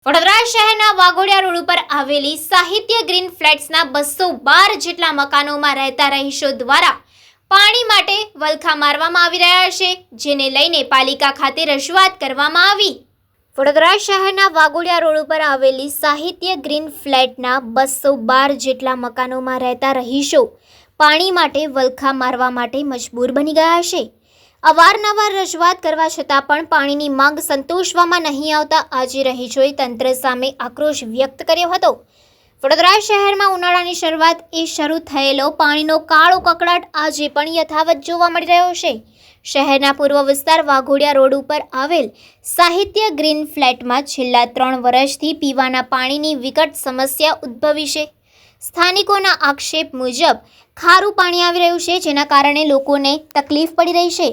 વડોદરા શહેરના વાઘોડિયા રોડ ઉપર આવેલી સાહિત્ય ગ્રીન ફ્લેટ્સના 212 જેટલા મકાનોમાં રહેતા રહીશો દ્વારા પાણી માટે વલખા મારવામાં આવી રહ્યા છે, જેને લઈને પાલિકા ખાતે રજૂઆત કરવામાં આવી। વડોદરા શહેરના વાઘોડિયા રોડ ઉપર આવેલી સાહિત્ય ગ્રીન ફ્લેટના 212 જેટલા મકાનોમાં રહેતા રહીશો પાણી માટે વલખા મારવા માટે મજબૂર બની ગયા છે। અવારનવાર રજૂઆત કરવા છતાં પણ પાણીની માંગ સંતોષવામાં નહીં આવતા આજે રહીશોએ તંત્ર સામે આક્રોશ વ્યક્ત કર્યો હતો। વડોદરા શહેરમાં ઉનાળાની શરૂઆત શરૂ થયેલો પાણીનો કાળો કકળાટ આજે પણ યથાવત જોવા મળી રહ્યો છે। શહેરના પૂર્વ વિસ્તાર વાઘોડિયા રોડ ઉપર આવેલ સાહિત્ય ગ્રીન ફ્લેટમાં છેલ્લા 3 વર્ષથી પીવાના પાણીની વિકટ સમસ્યા ઉદ્ભવી છે। સ્થાનિકોના આક્ષેપ મુજબ ખારું પાણી આવી રહ્યું છે, જેના કારણે લોકોને તકલીફ પડી રહી છે,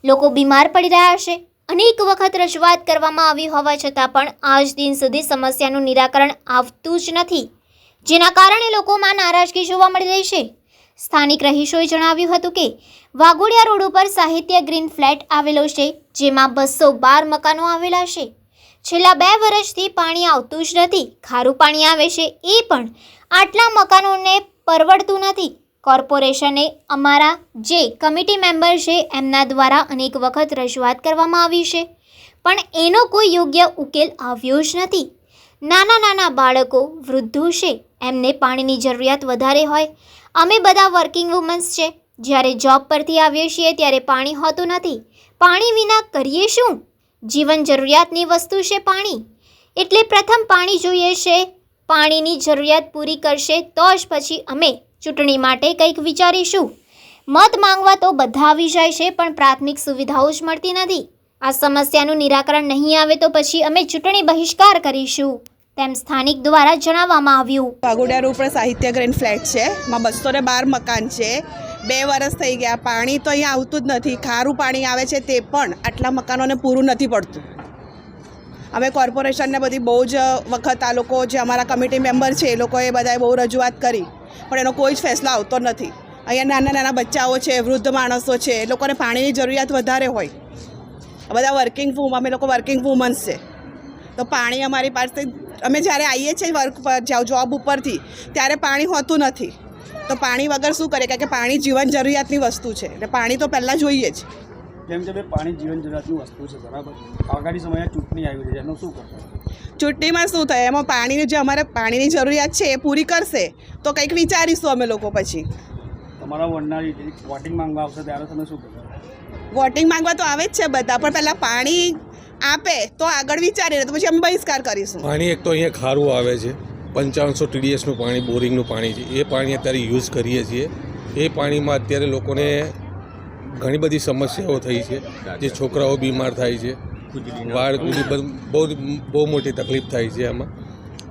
લોકો બીમાર પડી રહ્યા છે। અનેક વખત રજૂઆત કરવામાં આવી હોવા છતાં પણ આજ દિન સુધી સમસ્યાનું નિરાકરણ આવતું જ નથી, જેના કારણે લોકોમાં નારાજગી જોવા મળી રહી છે। સ્થાનિક રહીશોએ જણાવ્યું હતું કે વાઘોડિયા રોડ ઉપર સાહિત્ય ગ્રીન ફ્લેટ આવેલો છે, જેમાં 212 મકાનો આવેલા છે। છેલ્લા 2 વર્ષથી પાણી આવતું જ નથી, ખારું પાણી આવે છે એ પણ આટલા મકાનોને પરવડતું નથી। કોર્પોરેશને અમારા જે કમિટી મેમ્બર છે એમના દ્વારા અનેક વખત રજૂઆત કરવામાં આવી છે, પણ એનો કોઈ યોગ્ય ઉકેલ આવ્યો જ નથી। નાના બાળકો, વૃદ્ધો છે, એમને પાણીની જરૂરિયાત વધારે હોય। અમે બધા વર્કિંગ વુમન્સ છે, જ્યારે જોબ પરથી આવીએ છીએ ત્યારે પાણી હોતું નથી। પાણી વિના કરીએ શું? જીવન જરૂરિયાતની વસ્તુ છે પાણી, એટલે પ્રથમ પાણી જોઈએ છે। પાણીની જરૂરિયાત પૂરી કરશે તો જ પછી અમે ચૂંટણી માટે કંઈક વિચારીશું। મત માંગવા તો બધા આવી જાય છે, પણ પ્રાથમિક સુવિધાઓ જ મળતી નથી। આ સમસ્યાનું નિરાકરણ નહીં આવે તો પછી અમે ચૂંટણી બહિષ્કાર કરીશું, તેમ સ્થાનિક દ્વારા જણાવવામાં આવ્યું। વાઘોડિયા રોડ પર સાહિત્ય ગ્રીન ફ્લેટ છે, માં 212 મકાન છે। 2 વર્ષ થઈ ગયા, પાણી તો અહીંયા આવતું જ નથી। ખારું પાણી આવે છે તે પણ આટલા મકાનોને પૂરું નથી પડતું। અમે કોર્પોરેશનને બધી બહુ જ વખત આ લોકો જે અમારા કમિટી મેમ્બર છે એ લોકોએ બધાએ બહુ રજૂઆત કરી, પણ એનો કોઈ જ ફેસલો આવતો નથી। અહીંયા નાના બચ્ચાઓ છે, વૃદ્ધ માણસો છે, એ લોકોને પાણીની જરૂરિયાત વધારે હોય। બધા અમે લોકો વર્કિંગ વુમન્સ છે, તો પાણી અમારી પાસે અમે જ્યારે આવીએ છીએ જોબ ઉપરથી ત્યારે પાણી હોતું નથી, તો પાણી વગર શું કરે? કારણ કે પાણી જીવન જરૂરિયાતની વસ્તુ છે, એટલે પાણી તો પહેલાં જોઈએ જ। જેમ કે પાણી જીવન જરૂરિયાતની વસ્તુ છે, બરાબર? આગામી સમયે ચૂંટણી આવી છે, એનું શું કરશો? ચૂંટણીમાં શું થાય? એમાં પાણીની જે અમારે પાણીની જરૂરિયાત છે એ પૂરી કરશે તો કંઈક વિચારીશું અમે લોકો। પછી તમારા વોર્ડના વોટિંગ માંગવા આવશે ત્યારે તમે શું કરશો? વોટિંગ માંગવા તો આવે જ છે બધા, પણ પહેલાં પાણી આપે તો આગળ વિચારીને તો પછી અમે બહિષ્કાર કરીશું। પાણી એક તો અહીંયા ખારું આવે છે, 5500 TDSનું પાણી બોરિંગનું પાણી છે, એ પાણી અત્યારે યુઝ કરીએ છીએ। એ પાણીમાં અત્યારે લોકોને ઘણી બધી સમસ્યાઓ થઈ છે, જે છોકરાઓ બીમાર થાય છે, વાળ બહુ મોટી તકલીફ થાય છે આમાં।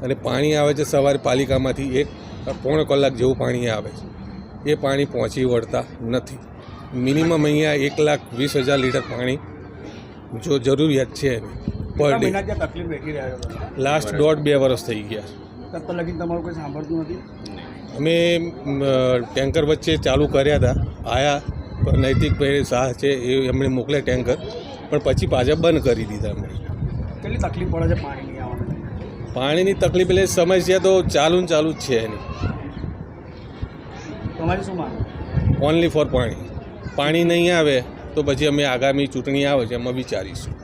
અને પાણી આવે છે સવારે પાલિકામાંથી 1.25 કલાક જેવું પાણી આવે છે, એ પાણી પહોંચી વળતા નથી। મિનિમમ અહીંયા 1,20,000 લીટર પાણી જો જરૂરિયાત છે પર ડે। તકલીફ વેઠી રહ્યા છો? લાસ્ટ 1.5-2 વર્ષ થઈ ગયા છે। તબ લગીન તમારું કોઈ સાંભળતું નથી? અમે ટેન્કર વચ્ચે ચાલુ કર્યા હતા, આયા નૈતિકભાઈ શાહ છે એમણે મોકલ્યા ટેન્કર, પણ પછી પાછા બંધ કરી દીધા એમણે। કેટલી તકલીફ પડે છે પાણી નહીં આવવાની? પાણીની તકલીફ એટલે સમસ્યા તો ચાલુ જ છે એની। તમારી શું માંગ? ઓનલી ફોર પાણી નહીં આવે તો પછી અમે આગામી ચૂંટણી આવે છે એમાં વિચારીશું।